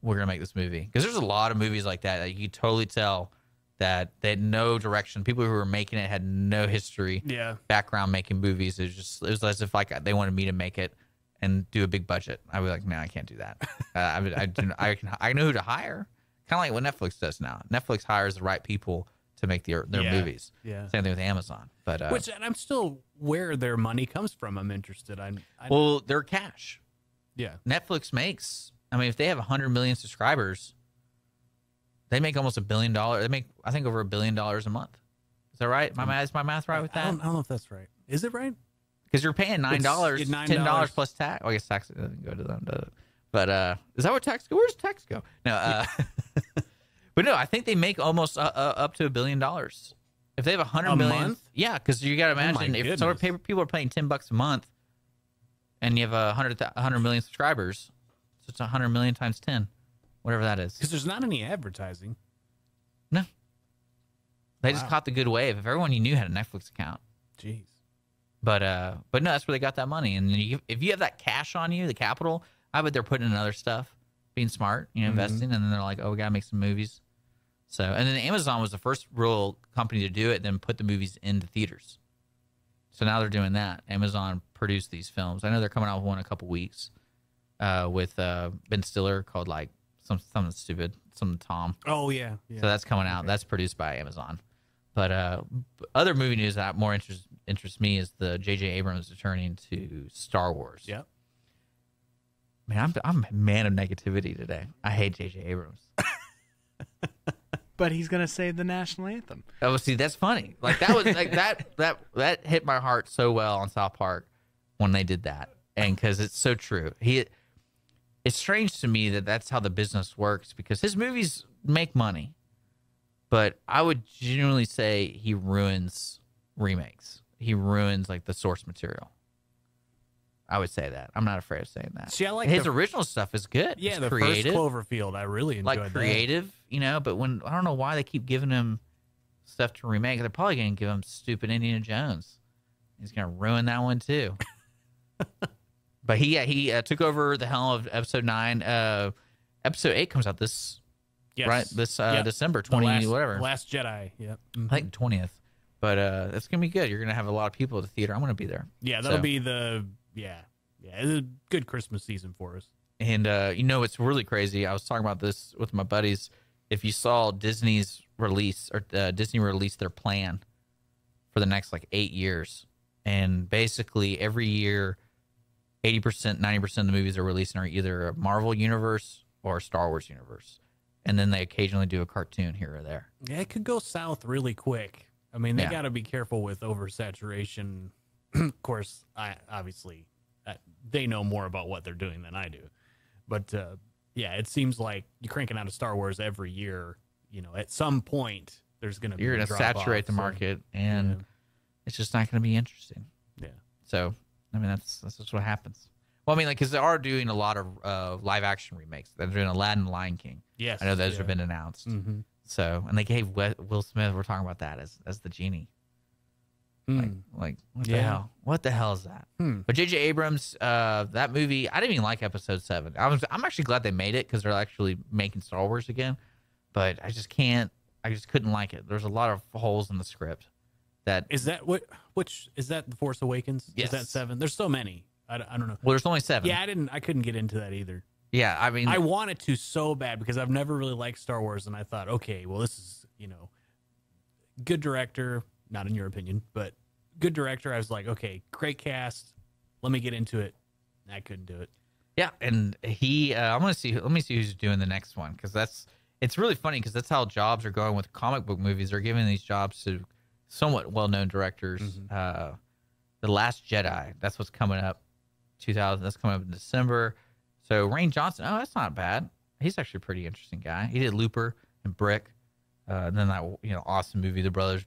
We're going to make this movie. Because there's a lot of movies like that you could totally tell that they had no direction. People who were making it had no history, background making movies. It was as if like they wanted me to make it and do a big budget. I was like, man, I can't do that. I know who to hire. Kind of like what Netflix does now. Netflix hires the right people to make their movies. Yeah. Same thing with Amazon. But and I'm still where their money comes from. I'm interested. Well, their cash. Yeah. Netflix makes. I mean, if they have 100 million subscribers, they make almost $1 billion. They make, I think, over $1 billion a month. Is that right? Is my math right with that? I don't know if that's right. Is it right? Because you're paying $9, It's $10 plus tax. Well, I guess tax doesn't go to them. But is that where tax go? Where does tax go? No. But no, I think they make almost up to $1 billion. If they have 100 million, month? yeah, because you got to imagine if some people are paying $10 a month, and you have 100 million subscribers, so it's 100 million times 10, whatever that is. Because there's not any advertising. No, they just caught the good wave. If everyone you knew had a Netflix account, jeez. But no, that's where they got that money. And if you have that cash on you, the capital, I bet they're putting in other stuff, being smart, investing, and then they're like, oh, we gotta make some movies. So, and then Amazon was the first real company to do it, then put the movies into theaters. So now they're doing that. Amazon produced these films. I know they're coming out with one in a couple weeks with Ben Stiller called like something stupid, some Tom. Oh yeah. So that's coming out. Okay. That's produced by Amazon. But other movie news that more interests me is the J.J. Abrams returning to Star Wars. Yep. Man, I'm a man of negativity today. I hate J.J. Abrams. But he's gonna save the national anthem. Oh, see, that's funny. Like that was like that hit my heart so well on South Park when they did that, and because it's so true. It's strange to me that that's how the business works because his movies make money, but I would genuinely say he ruins remakes. He ruins like the source material. I would say that. I'm not afraid of saying that. See, I like his original stuff is good. Yeah, it's the creative. first Cloverfield, I really enjoyed like creative, but when I don't know why they keep giving him stuff to remake. They're probably going to give him stupid Indiana Jones. He's going to ruin that one too. But he took over the helm of Episode 9. Episode 8 comes out this December 20 whatever. Last Jedi. Yep. I think 20th. But it's going to be good. You're going to have a lot of people at the theater. I'm going to be there. Yeah, that'll be the it's a good Christmas season for us. And it's really crazy. I was talking about this with my buddies. If you saw Disney's release or Disney released their plan for the next like 8 years, and basically every year 80%, 90% of the movies they're releasing are either a Marvel universe or a Star Wars universe. And then they occasionally do a cartoon here or there. Yeah, it could go south really quick. I mean, they got to be careful with oversaturation. Of course, they know more about what they're doing than I do. But, it seems like you're cranking out a Star Wars every year. At some point, there's going to be You're going to saturate the market, and it's just not going to be interesting. Yeah. So, I mean, that's just what happens. Well, I mean, because they are doing a lot of live-action remakes. They're doing Aladdin, Lion King. Yes. I know those have been announced. Mm-hmm. So, and they gave Will Smith, we're talking about that, as the genie. Like what the hell? What the hell is that? But J.J. Abrams, that movie, I didn't even like Episode 7. I'm actually glad they made it because they're actually making Star Wars again. But I just couldn't like it. There's a lot of holes in the script. Is that which is that The Force Awakens? Yes. Is that 7? There's so many. I don't know. Well, there's only 7. Yeah, I couldn't get into that either. Yeah, I mean, I wanted to so bad because I've never really liked Star Wars, and I thought, okay, well, this is good director. Not in your opinion, but good director. I was like, okay, great cast. Let me get into it. I couldn't do it. Yeah, and let me see who's doing the next one because it's really funny because that's how jobs are going with comic book movies. They're giving these jobs to somewhat well-known directors. Mm-hmm. The Last Jedi, that's what's coming up. That's coming up in December. So Rian Johnson, that's not bad. he's actually a pretty interesting guy. He did Looper and Brick, and then that awesome movie, The Brothers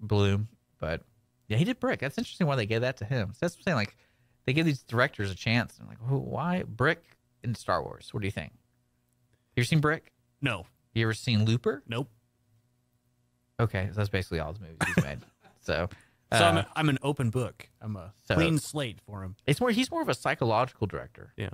Bloom. But yeah, he did Brick. That's interesting why they gave that to him. So that's what I'm saying. Like they give these directors a chance. I'm like, why Brick in Star Wars? What do you think? You ever seen Brick? No. You ever seen Looper? Nope. Okay, so that's basically all the movies he's made. So I'm an open book. I'm a clean slate for him. He's more of a psychological director. Yeah.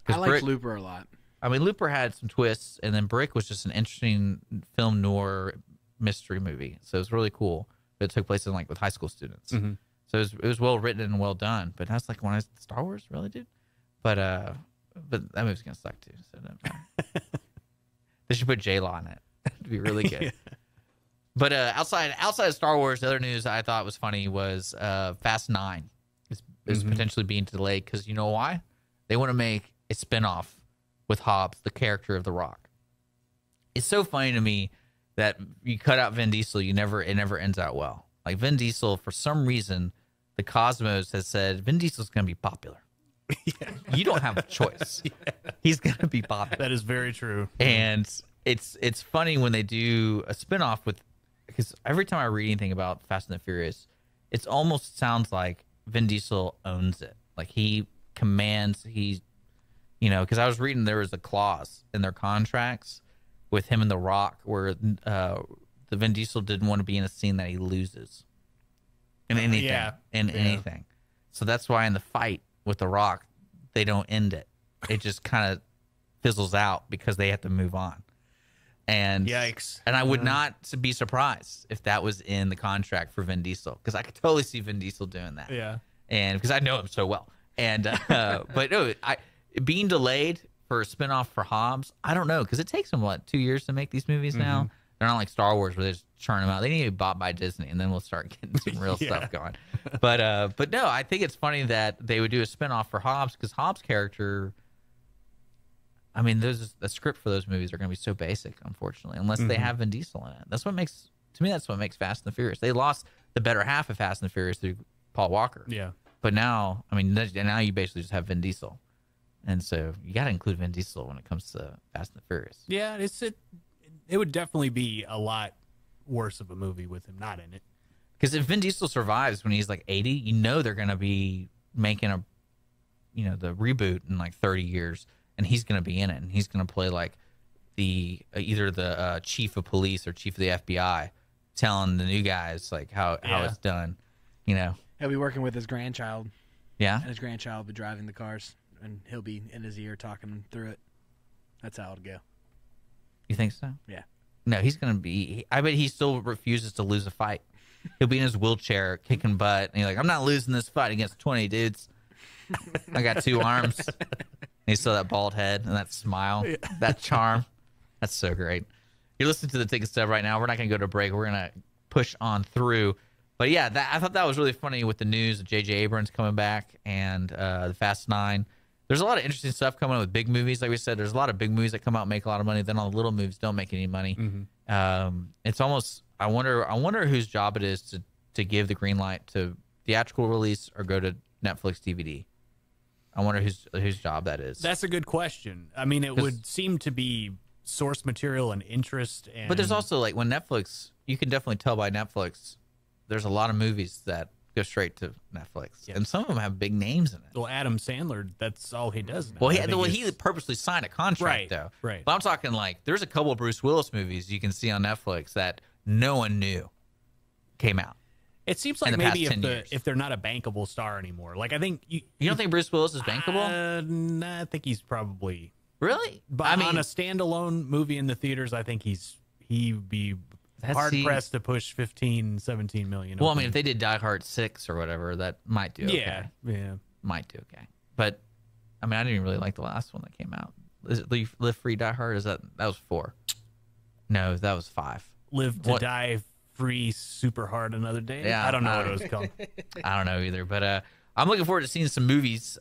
I like Looper a lot. I mean, Looper had some twists, and then Brick was just an interesting film noir mystery movie. So it was really cool. But it took place in with high school students. Mm-hmm. So it was well written and well done. But that's like when I Star Wars, really, dude. But that movie's gonna suck too. So it doesn't matter. They should put J-Law in it. It'd be really good. Yeah. But outside of Star Wars, the other news I thought was funny was Fast 9 is potentially being delayed because you know why? They want to make a spinoff with Hobbs, the character of The Rock. It's so funny to me that you cut out Vin Diesel, it never ends out well. Like Vin Diesel, for some reason, the Cosmos has said Vin Diesel's going to be popular. Yeah. You don't have a choice. Yeah. He's going to be popular. That is very true. And it's funny when they do a spinoff because every time I read anything about Fast and the Furious, it almost sounds like Vin Diesel owns it. Like he commands, because I was reading there was a clause in their contracts with him and The Rock where the Vin Diesel didn't want to be in a scene that he loses in anything. Anything. So that's why in the fight with The Rock, they don't end it. It just kind of fizzles out because they have to move on. And yikes! And I would not be surprised if that was in the contract for Vin Diesel because I could totally see Vin Diesel doing that. Yeah. And because I know him so well. And but no, being delayed for a spinoff for Hobbs, I don't know because it takes them 2 years to make these movies now. They're not like Star Wars where they just churn them out. They need to be bought by Disney, and then we'll start getting some real stuff going. But no, I think it's funny that they would do a spinoff for Hobbs because Hobbs' character. I mean, the script for those movies are going to be so basic, unfortunately, unless they have Vin Diesel in it. That's what makes Fast and the Furious. They lost the better half of Fast and the Furious through Paul Walker. Yeah. But now, now you basically just have Vin Diesel, and so you got to include Vin Diesel when it comes to Fast and the Furious. Yeah, it would definitely be a lot worse of a movie with him not in it. Because if Vin Diesel survives when he's like 80, they're going to be making the reboot in 30 years. And he's going to be in it, and he's going to play like either the chief of police or chief of the FBI, telling the new guys how it's done. He'll be working with his grandchild. Yeah, and his grandchild will be driving the cars, and he'll be in his ear talking him through it. That's how it'll go. You think so? Yeah. No, he's going to be. I bet he still refuses to lose a fight. He'll be in his wheelchair kicking butt, and he's like, "I'm not losing this fight against 20 dudes. I got 2 arms." And he still that bald head and that smile, that charm. That's so great. You're listening to the Ticket Stub right now. We're not going to go to a break. We're going to push on through. But yeah, I thought that was really funny with the news of J.J. Abrams coming back and the Fast 9. There's a lot of interesting stuff coming up with big movies. Like we said, there's a lot of big movies that come out and make a lot of money. Then all the little movies don't make any money. It's almost I wonder whose job it is to give the green light to theatrical release or go to Netflix DVD. I wonder whose job that is. That's a good question. I mean, it would seem to be source material and interest. But there's also when Netflix, you can definitely tell by Netflix, there's a lot of movies that go straight to Netflix, and some of them have big names in it. Well, Adam Sandler, that's all he does now. Well, he purposely signed a contract, though. Right. But I'm talking there's a couple of Bruce Willis movies you can see on Netflix that no one knew came out. It seems like maybe if they're not a bankable star anymore. I think you don't think Bruce Willis is bankable? Nah, I think he's probably really. But on a standalone movie in the theaters, I think he'd be hard pressed to push 15, 17 million. Well, if they did Die Hard 6 or whatever, that might do okay. Yeah, might do okay. But I didn't even really like the last one that came out. Is it Live Free Die Hard? That was 4? No, that was 5. Live to Die Free Super Hard Another Day. Yeah, I don't know what it was called. I don't know either, but I'm looking forward to seeing some movies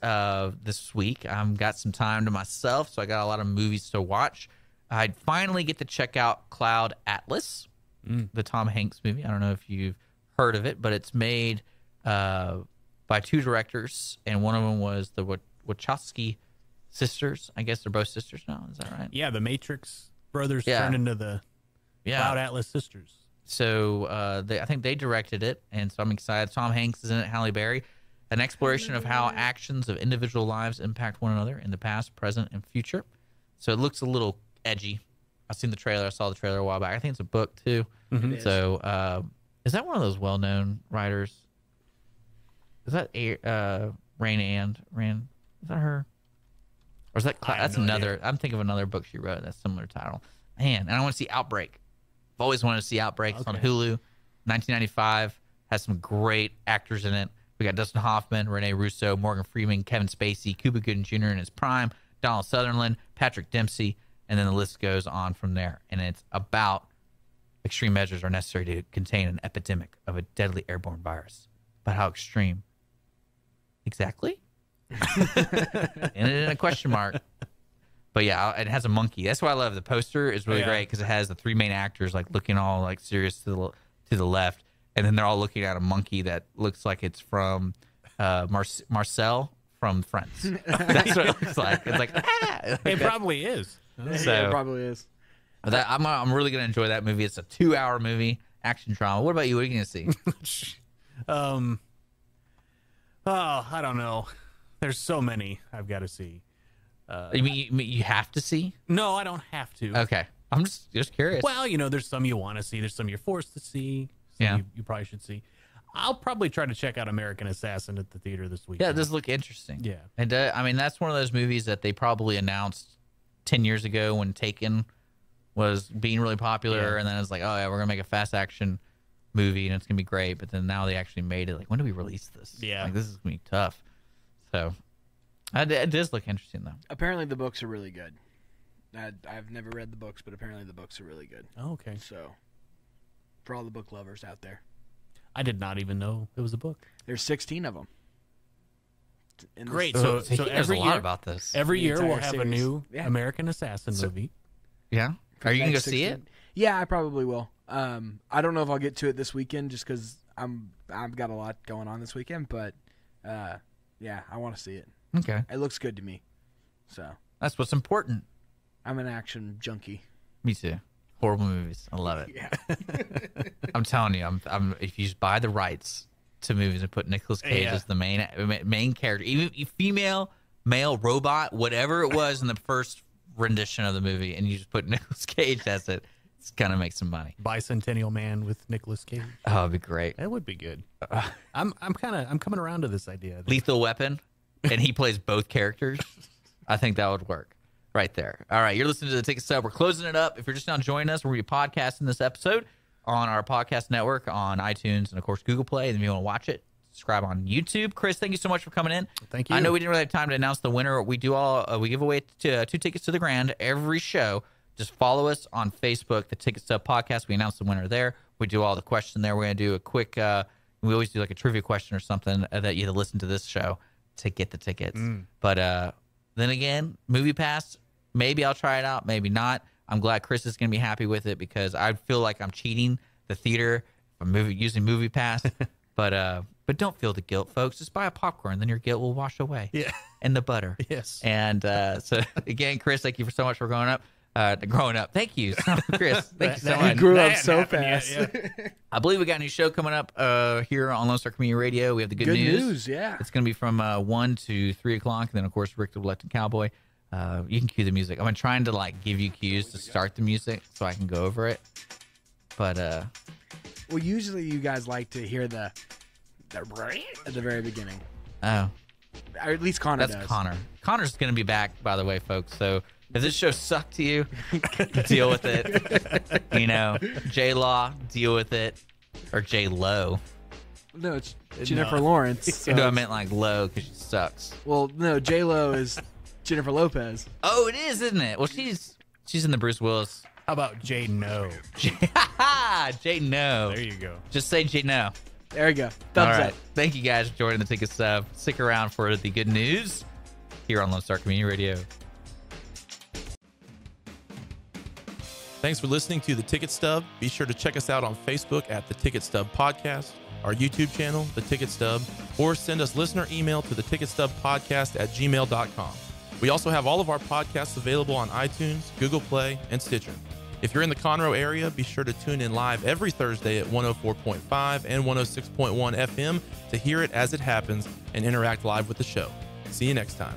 this week. I've got some time to myself, so I got a lot of movies to watch. I'd finally get to check out Cloud Atlas, the Tom Hanks movie. I don't know if you've heard of it, but it's made by 2 directors, and one of them was the Wachowski sisters. I guess they're both sisters now. Is that right? Yeah, the Matrix brothers turned into the Cloud Atlas sisters. So I think they directed it, and so I'm excited. Tom Hanks is in it, Halle Berry. An exploration of how actions of individual lives impact one another in the past, present, and future. So it looks a little edgy. I've seen the trailer. I saw the trailer a while back. I think it's a book, too. Mm-hmm. So is that one of those well-known writers? Is that Rand? Is that her? Or is that that's another? Idea. I'm thinking of another book she wrote that's similar title. Man, and I want to see Outbreak. I've always wanted to see Outbreak. It's on Hulu. 1995. Has some great actors in it. We got Dustin Hoffman, Rene Russo, Morgan Freeman, Kevin Spacey, Cuba Gooding Jr. in his prime, Donald Sutherland, Patrick Dempsey, and then the list goes on from there. And it's about extreme measures are necessary to contain an epidemic of a deadly airborne virus. But how extreme? Exactly? And in a question mark. But yeah, it has a monkey. That's why I love the poster. It's really great because it has the three main actors like looking all like serious to the left, and then they're all looking at a monkey that looks like it's from Marcel from Friends. That's what it looks like. It's like it probably is. So, yeah, it probably is. I'm really gonna enjoy that movie. It's a 2-hour movie, action drama. What about you? What are you gonna see? I don't know. There's so many I've got to see. You mean you have to see? No, I don't have to. Okay, I'm just curious. Well, there's some you want to see. There's some you're forced to see. You probably should see. I'll probably try to check out American Assassin at the theater this week. Yeah, it does look interesting. Yeah. And I mean, that's one of those movies that they probably announced 10 years ago when Taken was being really popular. And then it's like, oh, yeah, we're going to make a fast action movie and it's going to be great. But then now they actually made it. Like, when do we release this? Yeah. Like, this is going to be tough. So, it does look interesting, though. Apparently the books are really good. I've never read the books, but apparently the books are really good. Oh, okay. So, for all the book lovers out there. I did not even know it was a book. There's 16 of them. Great. So every a year, lot about this. Every year we'll have series. a new American Assassin movie. Yeah. Are you going to go see it? Yeah, I probably will. I don't know if I'll get to it this weekend just because I've got a lot going on this weekend, but yeah, I want to see it. Okay. It looks good to me. So that's what's important. I'm an action junkie. Me too. Horrible movies. I love it. Yeah. I'm telling you, I'm if you just buy the rights to movies and put Nicolas Cage as the main character, even female, male, robot, whatever it was in the first rendition of the movie, and you just put Nicolas Cage as it, it's gonna make some money. Bicentennial Man with Nicolas Cage. Oh, it'd be great. That would be good. I'm coming around to this idea. Lethal Weapon, and he plays both characters. I think that would work. Right there. All right, you're listening to the Ticket Stub. We're closing it up. If you're just now joining us, we're going to be podcasting this episode on our podcast network on iTunes and, of course, Google Play. And if you want to watch it, subscribe on YouTube. Chris, thank you so much for coming in. Thank you. I know we didn't really have time to announce the winner. We do we give away 2 tickets to the Grand every show. Just follow us on Facebook, the Ticket Stub Podcast. We announce the winner there. We do all the questions there. We're going to do a quick, we always do like a trivia question or something that you have to listen to this show to get the tickets. But then again, Movie Pass, maybe I'll try it out, maybe not. I'm glad Chris is going to be happy with it because I feel like I'm cheating the theater from using Movie Pass. But don't feel the guilt, folks. Just buy a popcorn, then your guilt will wash away. Yeah. And the butter. Yes. And so, again, Chris, thank you so much for growing up. Thank you, Chris. Thank you so much. You grew up so fast. Yeah. I believe we got a new show coming up here on Lone Star Community Radio. We have the good news. Yeah. It's going to be from 1 to 3 o'clock. And then, of course, Rick the Reluctant Cowboy. You can cue the music. I'm trying to like give you cues to start the music so I can go over it. But well, usually you guys like to hear the at the very beginning. Oh, or at least Connor does. That's Connor. Connor's going to be back, by the way, folks. So if this show sucked to you, deal with it. J Law, deal with it, or J Lo. No, it's Jennifer Lawrence. So No, I meant like low because she sucks. Well, no, J Lo is Jennifer Lopez. Oh, it is, isn't it? Well, she's in the Bruce Willis. How about J No? J No. There you go. Just say J No. There you go. All right. Thank you guys for joining the Ticket Stub. Stick around for the good news here on Lone Star Community Radio. Thanks for listening to The Ticket Stub. Be sure to check us out on Facebook at The Ticket Stub Podcast, our YouTube channel, The Ticket Stub, or send us listener email to theticketstubpodcast@gmail.com. We also have all of our podcasts available on iTunes, Google Play, and Stitcher. If you're in the Conroe area, be sure to tune in live every Thursday at 104.5 and 106.1 FM to hear it as it happens and interact live with the show. See you next time.